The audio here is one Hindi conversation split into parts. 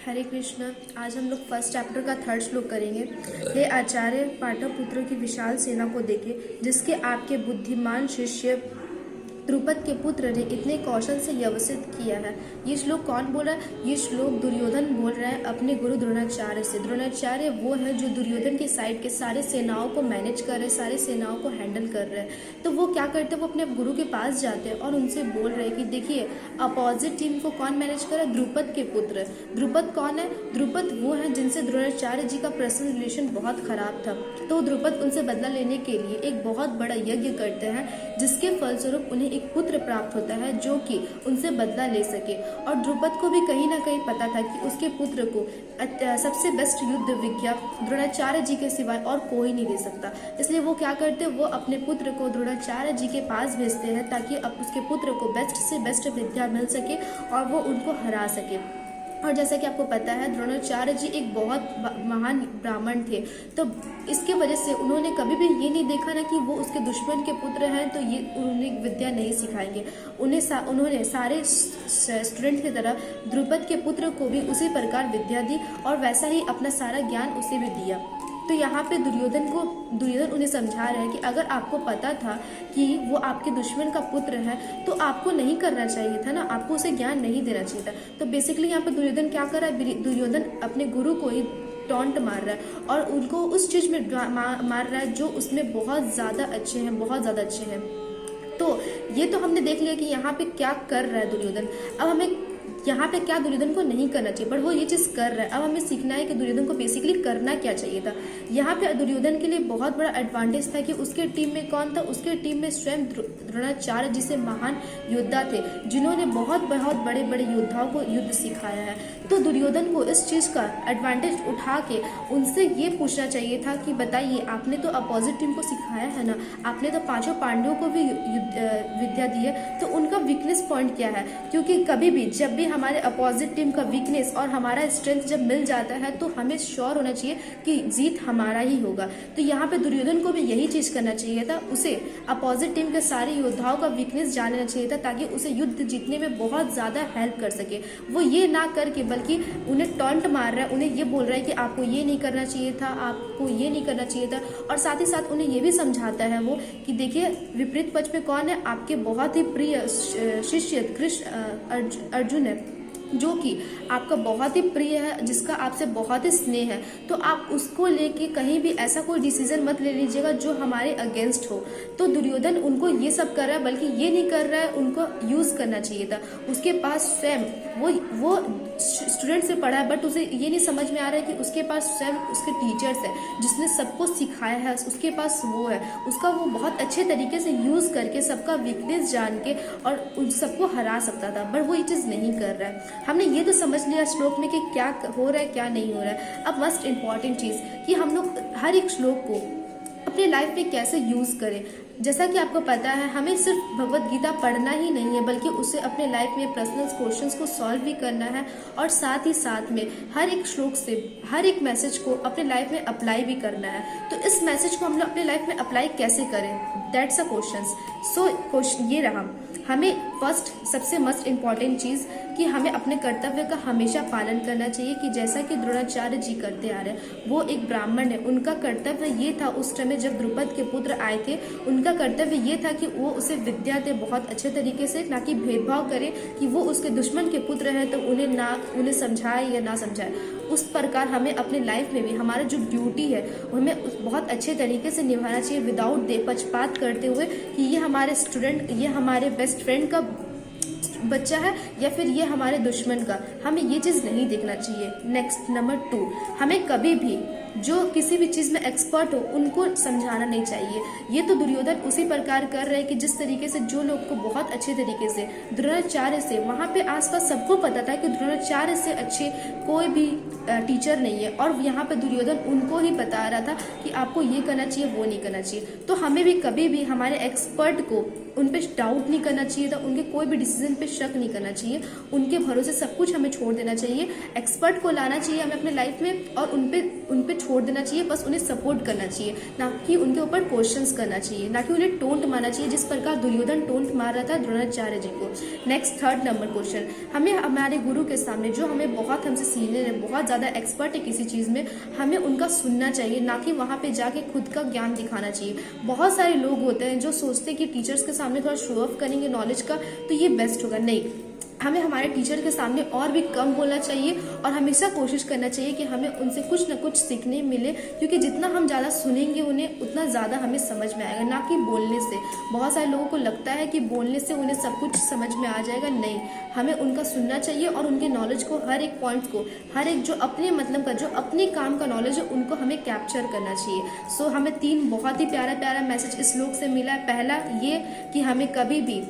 हरे कृष्ण। आज हम लोग फर्स्ट चैप्टर का थर्ड श्लोक करेंगे। हे आचार्य, पाटलिपुत्र की विशाल सेना को देखे, जिसके आपके बुद्धिमान शिष्य द्रुपद के पुत्र ने इतने कौशल से व्यवस्थित किया है। ये श्लोक कौन बोल रहा है? ये श्लोक दुर्योधन बोल रहा है अपने गुरु द्रोणाचार्य से। द्रोणाचार्य वो है जो दुर्योधन के साइड के सारे सेनाओं को मैनेज कर रहे, सारे सेनाओं को हैंडल कर रहे हैं। तो वो क्या करते हैं, वो अपने गुरु के पास जाते हैं और उनसे बोल रहे हैं कि देखिए, अपोजिट टीम को कौन मैनेज कर रहा है? द्रुपद के पुत्र। द्रुपद कौन है? द्रुपद वो है जिनसे द्रोणाचार्य जी का पर्सनल रिलेशन बहुत खराब था। तो द्रुपद उनसे बदला लेने के लिए एक बहुत बड़ा यज्ञ करते हैं, जिसके फलस्वरूप उन्हें एक पुत्र प्राप्त होता है जो कि उनसे बदला ले सके। और द्रुपद को भी कहीं ना कहीं पता था कि उसके पुत्र को सबसे बेस्ट युद्ध विद्या द्रोणाचार्य जी के सिवाय और कोई नहीं दे सकता। इसलिए वो क्या करते हैं, वो अपने पुत्र को द्रोणाचार्य जी के पास भेजते हैं ताकि अब उसके पुत्र को बेस्ट से बेस्ट विद्या मिल सके और वो उनको हरा सके। और जैसा कि आपको पता है, द्रोणाचार्य जी एक बहुत महान ब्राह्मण थे। तो इसके वजह से उन्होंने कभी भी ये नहीं देखा ना कि वो उसके दुश्मन के पुत्र हैं तो ये उन्हें विद्या नहीं सिखाएंगे। उन्होंने सारे स्टूडेंट की तरह द्रुपद के पुत्र को भी उसी प्रकार विद्या दी और वैसा ही अपना सारा ज्ञान उसे भी दिया। तो यहाँ पे दुर्योधन उन्हें समझा रहा है कि अगर आपको पता था कि वो आपके दुश्मन का पुत्र है तो आपको नहीं करना चाहिए था ना, आपको उसे ज्ञान नहीं देना चाहिए था। तो बेसिकली यहाँ पे दुर्योधन क्या कर रहा है, दुर्योधन अपने गुरु को ही टॉन्ट मार रहा है और उनको उस चीज में मार रहा है जो उसमें बहुत ज्यादा अच्छे हैं, बहुत ज्यादा अच्छे हैं। तो ये तो हमने देख लिया कि यहाँ पे क्या कर रहा है दुर्योधन। अब हमें यहाँ पे क्या दुर्योधन को नहीं करना चाहिए, पर वो ये चीज कर रहा है। अब हमें सीखना है कि दुर्योधन को बेसिकली करना क्या चाहिए था। यहाँ पे दुर्योधन के लिए बहुत बड़ा एडवांटेज था कि उसके टीम में कौन था, उसके टीम में स्वयं द्रोणाचार्य जैसे महान योद्धा थे जिन्होंने बहुत बड़े बड़े योद्धाओं को युद्ध सिखाया है। तो दुर्योधन को इस चीज का एडवांटेज उठा के उनसे ये पूछना चाहिए था कि बताइए, आपने तो अपोजिट टीम को सिखाया है ना, आपने तो पांचों पांडवों को भी विद्या दी है, तो उनका वीकनेस पॉइंट क्या है? क्योंकि कभी भी जब भी हमारे अपोजिट टीम का वीकनेस और हमारा स्ट्रेंथ जब मिल जाता है तो हमें श्योर होना चाहिए कि जीत हमारा ही होगा। तो यहाँ पे दुर्योधन को भी यही चीज करना चाहिए था, उसे अपोजिट टीम के सारे योद्धाओं का वीकनेस जानना चाहिए था ताकि उसे युद्ध जीतने में बहुत ज्यादा हेल्प कर सके। वो ये ना करके बल्कि उन्हें टॉन्ट मार रहा है, उन्हें ये बोल रहा है कि आपको ये नहीं करना चाहिए था, आपको ये नहीं करना चाहिए था। और साथ ही साथ उन्हें ये भी समझाता है वो कि देखिए, विपरीत पक्ष में कौन है? आपके बहुत ही प्रिय शिष्य कृष्ण अर्जुन है, जो कि आपका बहुत ही प्रिय है, जिसका आपसे बहुत ही स्नेह है। तो आप उसको लेके कहीं भी ऐसा कोई डिसीजन मत ले लीजिएगा जो हमारे अगेंस्ट हो। तो दुर्योधन उनको ये सब कर रहा है, बल्कि ये नहीं कर रहा है, उनको यूज करना चाहिए था। उसके पास स्वयं वो स्टूडेंट से पढ़ा है, बट उसे ये नहीं समझ में आ रहा है कि उसके पास स्वयं उसके टीचर्स है जिसने सबको सिखाया है, उसके पास वो है, उसका वो बहुत अच्छे तरीके से यूज करके सबका वीकनेस जान के और उन सबको हरा सकता था, बट वो ये चीज नहीं कर रहा है। हमने ये तो समझ लिया श्लोक में कि क्या हो रहा है, क्या नहीं हो रहा है। अब मोस्ट इम्पॉर्टेंट चीज कि हम लोग हर एक श्लोक को अपने लाइफ में कैसे यूज करें। जैसा कि आपको पता है, हमें सिर्फ भगवत गीता पढ़ना ही नहीं है, बल्कि उसे अपने लाइफ में पर्सनल क्वेश्चंस को सॉल्व भी करना है और साथ ही साथ में हर एक श्लोक से हर एक मैसेज को अपने लाइफ में अप्लाई भी करना है। तो इस मैसेज को हम लोग अपने लाइफ में अप्लाई कैसे करें, that's a question. So question ये रहा, हमें फर्स्ट सबसे मस्ट इम्पॉर्टेंट चीज कि हमें अपने कर्तव्य का हमेशा पालन करना चाहिए कि जैसा कि द्रोणाचार्य जी करते आ रहे हैं। वो एक ब्राह्मण है, उनका कर्तव्य ये था उस समय जब द्रुपद के पुत्र आए थे, उनका कर्तव्य ये था कि वो उसे विद्या दे बहुत अच्छे तरीके से, ना कि भेदभाव करे कि वो उसके दुश्मन के पुत्र हैं तो उन्हें समझाए या ना समझाए। उस प्रकार हमें अपने लाइफ में भी हमारा जो ड्यूटी है हमें बहुत अच्छे तरीके से निभाना चाहिए, विदाउट पक्षपात करते हुए कि ये हमारे स्टूडेंट, ये हमारे बेस्ट फ्रेंड का बच्चा है या फिर ये हमारे दुश्मन का, हमें ये चीज नहीं देखना चाहिए। नेक्स्ट नंबर 2, हमें कभी भी जो किसी भी चीज में एक्सपर्ट हो उनको समझाना नहीं चाहिए। ये तो दुर्योधन उसी प्रकार कर रहे हैं कि जिस तरीके से जो लोग को बहुत अच्छे तरीके से द्रोणाचार्य से, वहां पे आसपास सबको पता था कि द्रोणाचार्य से अच्छे कोई भी टीचर नहीं है, और यहाँ पे दुर्योधन उनको ही बता रहा था कि आपको ये करना चाहिए, वो नहीं करना चाहिए। तो हमें भी कभी भी हमारे एक्सपर्ट को उन पे डाउट नहीं करना चाहिए था, उनके कोई भी डिसीजन पे शक नहीं करना चाहिए, उनके भरोसे सब कुछ हमें छोड़ देना चाहिए। एक्सपर्ट को लाना चाहिए हमें अपने लाइफ में और उन पे छोड़ देना चाहिए, बस उन्हें सपोर्ट करना चाहिए, ना कि उनके ऊपर क्वेश्चंस करना चाहिए, ना कि उन्हें टोंट मारना चाहिए जिस प्रकार दुर्योधन टोंट मार रहा था द्रोणाचार्य जी को। नेक्स्ट 3rd नंबर क्वेश्चन, हमें हमारे गुरु के सामने जो हमें बहुत हमसे सीनियर है, बहुत ज़्यादा एक्सपर्ट है किसी चीज़ में, हमें उनका सुनना चाहिए, ना कि वहाँ पे जाके खुद का ज्ञान दिखाना चाहिए। बहुत सारे लोग होते हैं जो सोचते हैं कि टीचर्स के सामने थोड़ा शो ऑफ करेंगे नॉलेज का तो ये बेस्ट होगा। नहीं, हमें हमारे टीचर के सामने और भी कम बोलना चाहिए और हमेशा कोशिश करना चाहिए कि हमें उनसे कुछ ना कुछ सीखने मिले, क्योंकि जितना हम ज़्यादा सुनेंगे उन्हें उतना ज़्यादा हमें समझ में आएगा, ना कि बोलने से। बहुत सारे लोगों को लगता है कि बोलने से उन्हें सब कुछ समझ में आ जाएगा। नहीं, हमें उनका सुनना चाहिए और उनके नॉलेज को, हर एक पॉइंट को, हर एक जो अपने मतलब का, जो अपने काम का नॉलेज है, उनको हमें कैप्चर करना चाहिए। सो हमें 3 बहुत ही प्यारा प्यारा मैसेज इस श्लोक से मिला है। पहला ये कि हमें कभी भी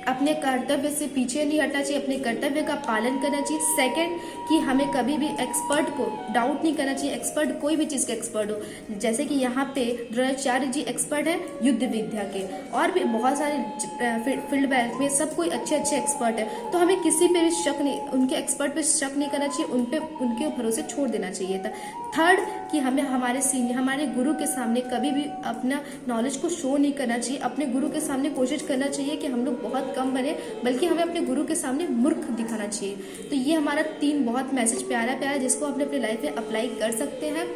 अपने कर्तव्य से पीछे नहीं हटना चाहिए, अपने कर्तव्य का पालन करना चाहिए। सेकंड कि हमें कभी भी एक्सपर्ट को डाउट नहीं करना चाहिए, एक्सपर्ट कोई भी चीज़ के एक्सपर्ट हो, जैसे कि यहाँ पे द्रोणाचार्य जी एक्सपर्ट है युद्ध विद्या के, और भी बहुत सारे फील्ड वर्क में सब कोई अच्छे एक्सपर्ट है, तो हमें किसी पे भी शक नहीं, उनके एक्सपर्ट पे शक नहीं करना चाहिए, उनके भरोसे छोड़ देना चाहिए था। थर्ड कि हमें हमारे सीनियर, हमारे गुरु के सामने कभी भी अपना नॉलेज को शो नहीं करना चाहिए। अपने गुरु के सामने कोशिश करना चाहिए कि हम लोग बहुत कम बने, बल्कि हमें अपने गुरु के सामने मूर्ख दिखाना चाहिए। तो ये हमारा 3 बहुत मैसेज प्यारा जिसको अपने अपने लाइफ में अप्लाई कर सकते हैं।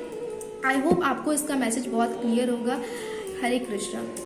आई होप आपको इसका मैसेज बहुत क्लियर होगा। हरे कृष्णा।